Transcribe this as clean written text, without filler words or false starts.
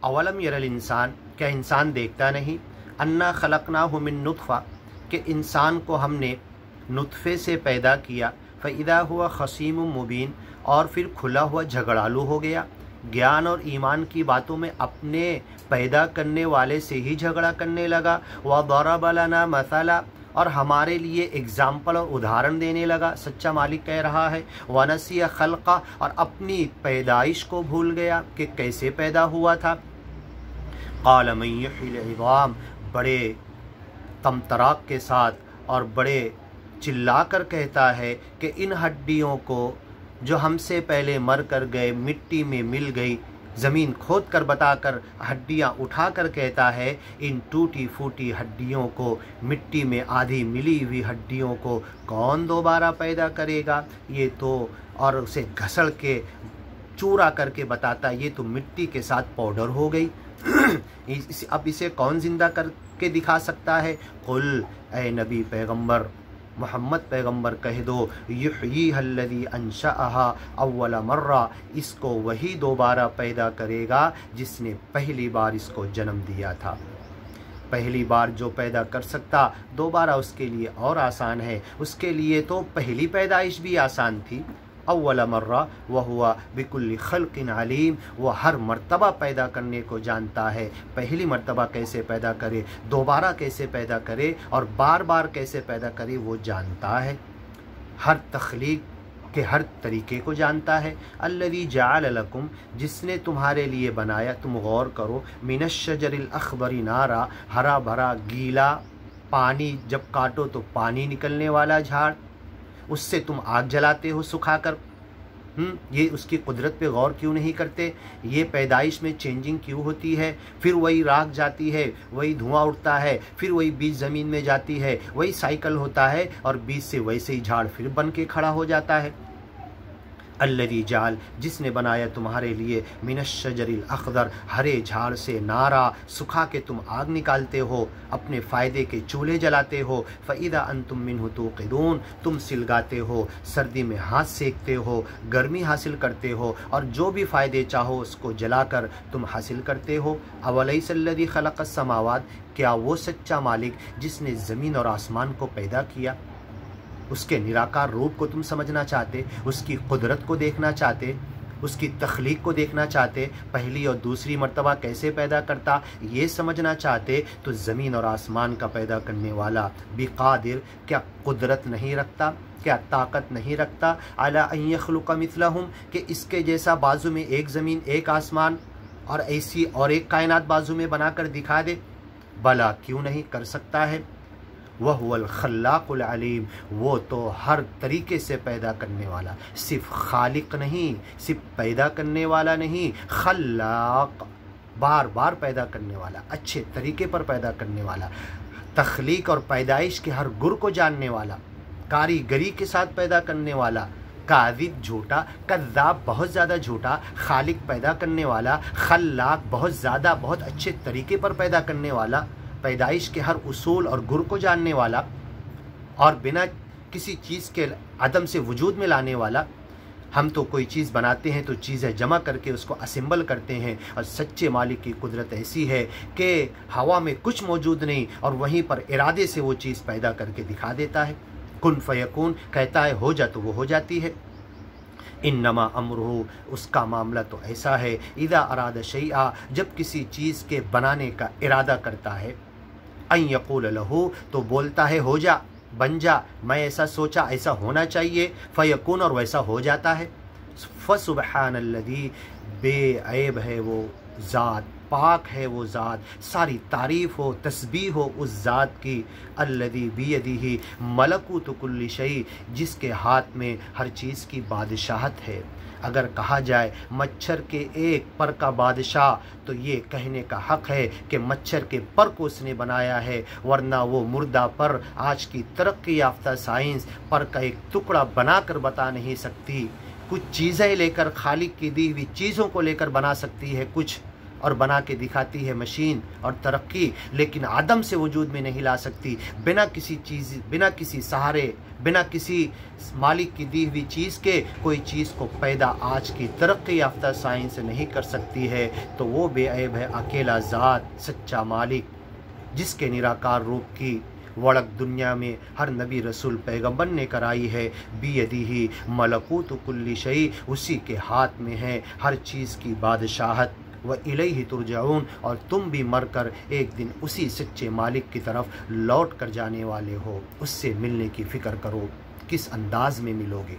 अवलम यरल इंसान, क्या इंसान देखता नहीं, अन्ना खलकनाहु मिन नुत्फा, कि इंसान को हमने नुत्फे से पैदा किया, फ़इदा हुआ खसीम मुबीन, और फिर खुला हुआ झगड़ालू हो गया। ज्ञान और ईमान की बातों में अपने पैदा करने वाले से ही झगड़ा करने लगा। व दरब लना मसला, और हमारे लिए एग्जाम्पल और उदाहरण देने लगा। सच्चा मालिक कह रहा है व नसिया खल्क़ा, और अपनी पैदाइश को भूल गया कि कैसे पैदा हुआ था। क़ाल मन युह्यिल इज़ाम, बड़े तमतराक के साथ और बड़े चिल्लाकर कहता है कि इन हड्डियों को जो हमसे पहले मर कर गए, मिट्टी में मिल गई, ज़मीन खोद कर बताकर हड्डियाँ उठाकर कहता है, इन टूटी फूटी हड्डियों को, मिट्टी में आधी मिली हुई हड्डियों को कौन दोबारा पैदा करेगा। ये तो, और उसे घसड़ के चूरा करके बताता, ये तो मिट्टी के साथ पाउडर हो गई। अब इसे कौन ज़िंदा करके दिखा सकता है। कुल, ए नबी पैगम्बर मोहम्मद पैगम्बर कह दो, युह्यीहल्लज़ी अंशअहा अव्वल मर्रा, इसको वही दोबारा पैदा करेगा जिसने पहली बार इसको जन्म दिया था। पहली बार जो पैदा कर सकता, दोबारा उसके लिए और आसान है। उसके लिए तो पहली पैदाइश भी आसान थी। अव्वल मर्रा व हुवा बिकुल्लि खल्क़िन अलीम, वो हर मर्तबा पैदा करने को जानता है। पहली मर्तबा कैसे पैदा करे, दोबारा कैसे पैदा करे और बार बार कैसे पैदा करे, वो जानता है। हर तख्लीक के हर तरीके को जानता है। अल्लज़ी जअल लकुम, जिसने तुम्हारे लिए बनाया, तुम गौर करो, मिनश शजरिल अख़बरी नारा, हरा भरा गीला पानी, जब काटो तो पानी निकलने वाला झाड़, उससे तुम आग जलाते हो सुखाकर। ये उसकी कुदरत पे गौर क्यों नहीं करते। ये पैदाइश में चेंजिंग क्यों होती है, फिर वही राख जाती है, वही धुआं उठता है, फिर वही बीज ज़मीन में जाती है, वही साइकिल होता है और बीज से वैसे ही झाड़ फिर बन के खड़ा हो जाता है। अल्लज़ी जाल, जिसने बनाया तुम्हारे लिए, मिनश शजरिल अख़दर, हरे झाड़ से नारा, सुखा के तुम आग निकालते हो, अपने फ़ायदे के चूल्हे जलाते हो। फ़इदा अंतुम मिन्हु तूक़िदून, तुम सिलगाते हो, सर्दी में हाथ सेकते हो, गर्मी हासिल करते हो, और जो भी फ़ायदे चाहो उसको जलाकर तुम हासिल करते हो। अवलैसल्लज़ी ख़लक़स समावात, क्या वो सच्चा मालिक जिसने ज़मीन और आसमान को पैदा किया। उसके निराकार रूप को तुम समझना चाहते, उसकी कुदरत को देखना चाहते, उसकी तख्लीक को देखना चाहते, पहली और दूसरी मर्तबा कैसे पैदा करता ये समझना चाहते, तो ज़मीन और आसमान का पैदा करने वाला बिक़ादिर, क्या कुदरत नहीं रखता, क्या ताकत नहीं रखता, अला अन यख़्लुक़ मिथलहुम, कि इसके जैसा बाजू में एक ज़मीन एक आसमान और ऐसी और एक कायनात बाजू में बनाकर दिखा दे। भला क्यों नहीं कर सकता है। वह हुवल खल्लाकुल अलीम, वो तो हर तरीके से पैदा करने वाला, सिर्फ खालिक नहीं, सिर्फ पैदा करने वाला नहीं, खल्लाक, बार बार पैदा करने वाला, अच्छे तरीके पर पैदा करने वाला, तख्लीक और पैदाइश के हर गुर को जानने वाला, कारीगरी के साथ पैदा करने वाला, काज़िब झूठा, कज़्ज़ाब बहुत ज़्यादा झूठा, खालिक पैदा करने वाला, खल्लाक बहुत ज़्यादा बहुत अच्छे तरीके पर पैदा करने वाला, पैदाइश के हर उसूल और गुर को जानने वाला, और बिना किसी चीज़ के अदम से वजूद में लाने वाला। हम तो कोई चीज़ बनाते हैं तो चीज़ें जमा करके उसको असेंबल करते हैं, और सच्चे मालिक की कुदरत ऐसी है कि हवा में कुछ मौजूद नहीं और वहीं पर इरादे से वो चीज़ पैदा करके दिखा देता है। कुन फयकून, कहता है हो जा तो वो हो जाती है। इन्नमा अमरुहु, उसका मामला तो ऐसा है, इदा अरादा शैआ, जब किसी चीज़ के बनाने का इरादा करता है, अन यक़ूल लहू, तो बोलता है हो जा, बन जा, मैं ऐसा सोचा, ऐसा होना चाहिए, फ़यकून, और वैसा हो जाता है। फ़सुब्हानल्लज़ी, बेऐब है वो ज़ात, पाक है वो ज़ात, सारी तारीफ़ हो, तस्बीह हो उस ज़ात की, अल्लज़ी बियदिही मलकूतु कुल्लि शै, जिसके हाथ में हर चीज़ की बादशाहत है। अगर कहा जाए मच्छर के एक पर का बादशाह, तो ये कहने का हक़ है कि मच्छर के पर को उसने बनाया है, वरना वो मुर्दा पर आज की तरक्की याफ्ता साइंस पर का एक टुकड़ा बना कर बता नहीं सकती। कुछ चीज़ें लेकर, खालिक की दी हुई चीज़ों को लेकर बना सकती है कुछ, اور بنا کے دکھاتی ہے مشین اور ترقی، لیکن عدم سے وجود میں نہیں لا سکتی۔ بنا کسی چیز، بنا کسی سہارے، بنا کسی مالک کی دی ہوئی چیز کے کوئی چیز کو پیدا آج کی ترقی یافتہ سائنس نہیں کر سکتی ہے، تو وہ بے عیب ہے اکیلا ذات، سچا مالک، جس کے نراکار روپ کی وڑک دنیا میں ہر نبی رسول پیغمبر نے کرائی ہے۔ بیدہ ملکوت کل شیء، اسی کے ہاتھ میں ہے ہر چیز کی بادشاہت۔ وَإِلَيْهِ تُرْجَعُونَ، اور تم بھی مر کر ایک دن اسی سچے مالک کی طرف لوٹ کر جانے والے ہو۔ اس سے ملنے کی فکر کرو، کس انداز میں ملو گے۔